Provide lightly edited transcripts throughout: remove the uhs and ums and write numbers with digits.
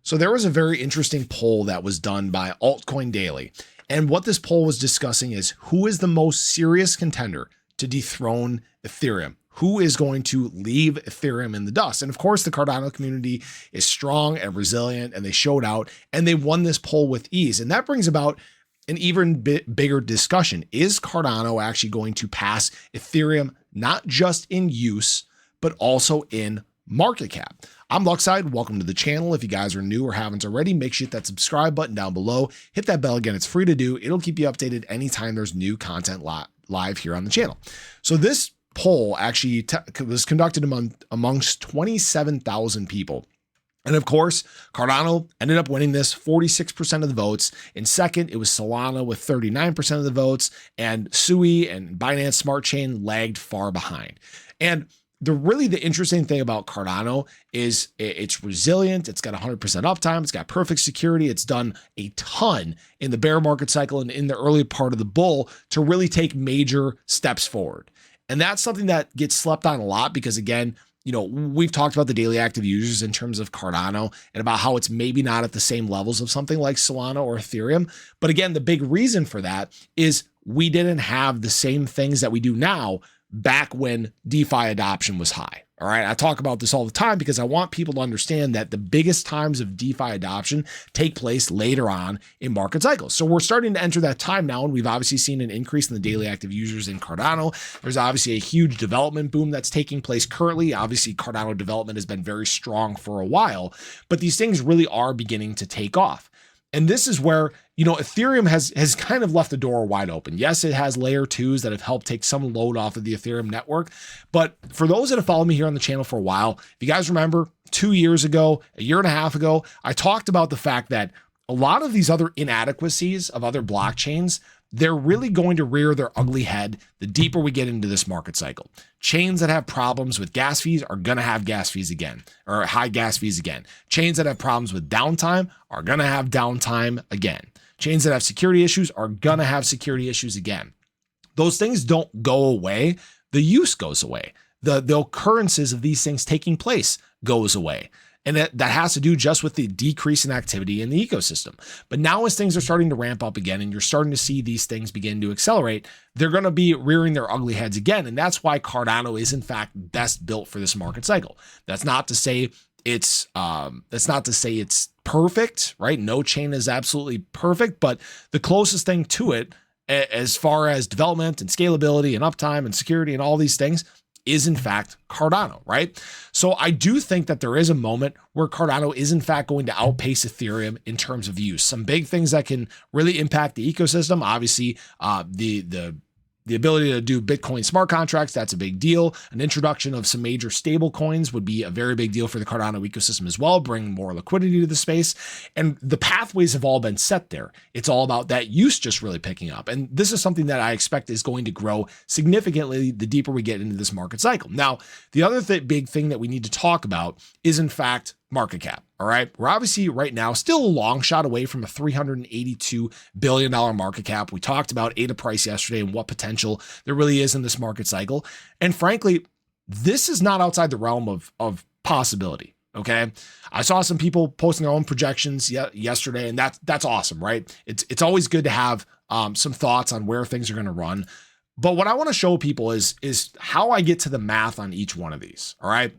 So there was a very interesting poll that was done by Altcoin Daily. And what this poll was discussing is who is the most serious contender to dethrone Ethereum? Who is going to leave Ethereum in the dust? And of course, the Cardano community is strong and resilient, and they showed out and they won this poll with ease. And that brings about an even bigger discussion. Is Cardano actually going to pass Ethereum, not just in use, but also in market cap? I'm Luckside. Welcome to the channel. If you guys are new or haven't already, make sure you hit that subscribe button down below. Hit that bell again. It's free to do. It'll keep you updated anytime there's new content live here on the channel. So this poll actually was conducted amongst 27,000 people. And of course, Cardano ended up winning this 46% of the votes. In second, it was Solana with 39% of the votes, and Sui and Binance Smart Chain lagged far behind. And the interesting thing about Cardano is it's resilient. It's got 100% uptime. It's got perfect security. It's done a ton in the bear market cycle and in the early part of the bull to really take major steps forward. And that's something that gets slept on a lot because, again, you know, we've talked about the daily active users in terms of Cardano and about how it's maybe not at the same levels of something like Solana or Ethereum. But again, the big reason for that is we didn't have the same things that we do now back when DeFi adoption was high. All right. I talk about this all the time because I want people to understand that the biggest times of DeFi adoption take place later on in market cycles. So we're starting to enter that time now, and we've obviously seen an increase in the daily active users in Cardano. There's obviously a huge development boom that's taking place currently. Obviously, Cardano development has been very strong for a while, but these things really are beginning to take off. And this is where, you know, Ethereum has kind of left the door wide open. Yes, it has layer 2s that have helped take some load off of the Ethereum network. But for those that have followed me here on the channel for a while, if you guys remember 2 years ago, a year and a half ago, I talked about the fact that a lot of these other inadequacies of other blockchains, they're really going to rear their ugly head the deeper we get into this market cycle. Chains that have problems with gas fees are going to have gas fees again, or high gas fees again. Chains that have problems with downtime are going to have downtime again. Chains that have security issues are going to have security issues again. Those things don't go away. The use goes away. The occurrences of these things taking place goes away. And that has to do just with the decrease in activity in the ecosystem. But now as things are starting to ramp up again and you're starting to see these things begin to accelerate, they're going to be rearing their ugly heads again. And that's why Cardano is in fact best built for this market cycle. That's not to say it's perfect, right? No chain is absolutely perfect, but the closest thing to it as far as development and scalability and uptime and security and all these things is in fact Cardano, right? So I do think that there is a moment where Cardano is in fact going to outpace Ethereum in terms of use. Some big things that can really impact the ecosystem, obviously the ability to do Bitcoin smart contracts, that's a big deal. An introduction of some major stable coins would be a very big deal for the Cardano ecosystem as well, bring more liquidity to the space. And the pathways have all been set there. It's all about that use just really picking up. And this is something that I expect is going to grow significantly the deeper we get into this market cycle. Now, the other big thing that we need to talk about is in fact market cap. All right. We're obviously right now still a long shot away from a $382 billion market cap. We talked about ADA price yesterday and what potential there really is in this market cycle. And frankly, this is not outside the realm of possibility. Okay. I saw some people posting their own projections yesterday, and that's awesome, right? It's always good to have some thoughts on where things are going to run. But what I want to show people is how I get to the math on each one of these. All right.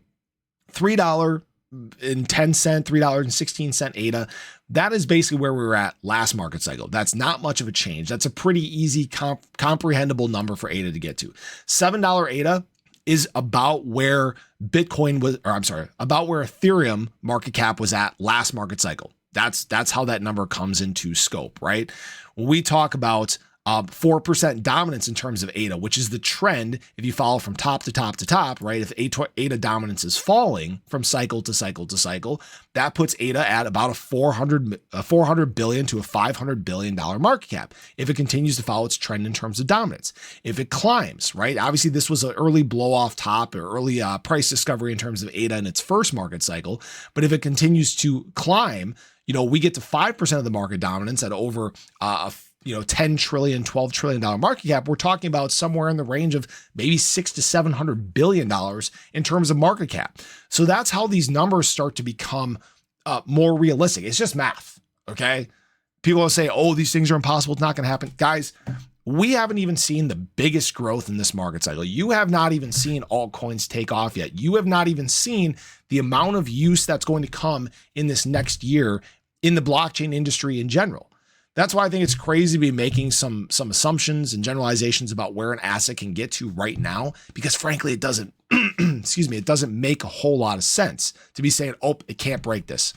$3.10, $3.16 ADA. That is basically where we were at last market cycle. That's not much of a change. That's a pretty easy, comprehensible number for ADA to get to. $7 ADA is about where Bitcoin was, or I'm sorry, about where Ethereum market cap was at last market cycle. That's how that number comes into scope, right? When we talk about 4% dominance in terms of ADA, which is the trend. If you follow from top to top to top, right? If ADA dominance is falling from cycle to cycle to cycle, that puts ADA at about a $400 billion to a $500 billion market cap. If it continues to follow its trend in terms of dominance, if it climbs, right? Obviously, this was an early blow off top or early price discovery in terms of ADA in its first market cycle. But if it continues to climb, you know, we get to 5% of the market dominance at over $10 trillion, $12 trillion market cap. We're talking about somewhere in the range of maybe $600 to $700 billion in terms of market cap. So that's how these numbers start to become more realistic. It's just math. Okay. People will say, oh, these things are impossible. It's not going to happen. Guys, we haven't even seen the biggest growth in this market cycle. You have not even seen altcoins take off yet. You have not even seen the amount of use that's going to come in this next year in the blockchain industry in general. That's why I think it's crazy to be making some assumptions and generalizations about where an asset can get to right now, because frankly, it doesn't, excuse me, it doesn't make a whole lot of sense to be saying, oh, it can't break this.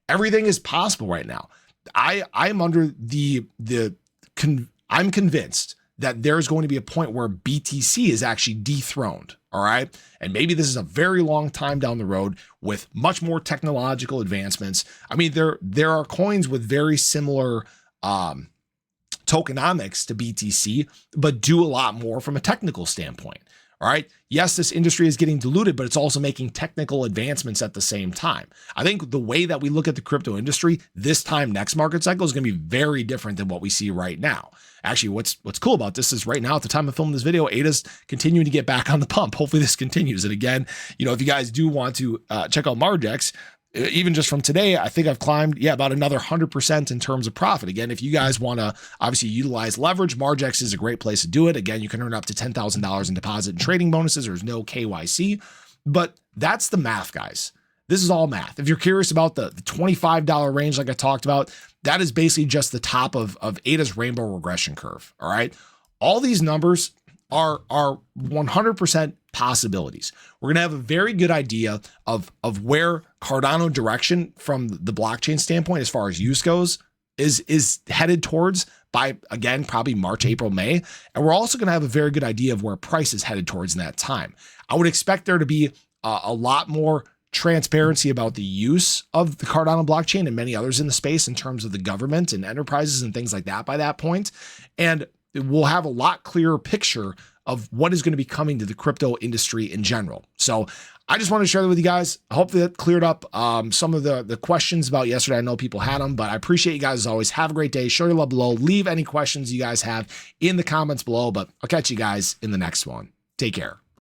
Everything is possible right now. I'm under I'm convinced that there's going to be a point where BTC is actually dethroned. All right. And maybe this is a very long time down the road with much more technological advancements. I mean, there are coins with very similar tokenomics to BTC, but do a lot more from a technical standpoint. All right. Yes, this industry is getting diluted, but it's also making technical advancements at the same time. I think the way that we look at the crypto industry this time next market cycle is going to be very different than what we see right now. Actually, what's cool about this is right now, at the time of filming this video, ADA's continuing to get back on the pump. Hopefully this continues. And again, if you guys do want to check out Margex, even just from today, I think I've climbed, about another 100% in terms of profit. Again, if you guys want to obviously utilize leverage, Margex is a great place to do it. Again, you can earn up to $10,000 in deposit and trading bonuses. There's no KYC, but that's the math, guys. This is all math. If you're curious about the $25 range, like I talked about, that is basically just the top of ADA's rainbow regression curve. All right. All these numbers are 100% possibilities. We're going to have a very good idea of where Cardano direction from the blockchain standpoint, as far as use goes, is headed towards by, again, probably March, April, May. And we're also going to have a very good idea of where price is headed towards in that time. I would expect there to be a lot more transparency about the use of the Cardano blockchain and many others in the space in terms of the government and enterprises and things like that by that point. And we'll have a lot clearer picture of what is going to be coming to the crypto industry in general. So I just want to share that with you guys. Hopefully that cleared up some of the questions about yesterday. I know people had them, but I appreciate you guys as always. Have a great day. Show your love below. Leave any questions you guys have in the comments below, but I'll catch you guys in the next one. Take care.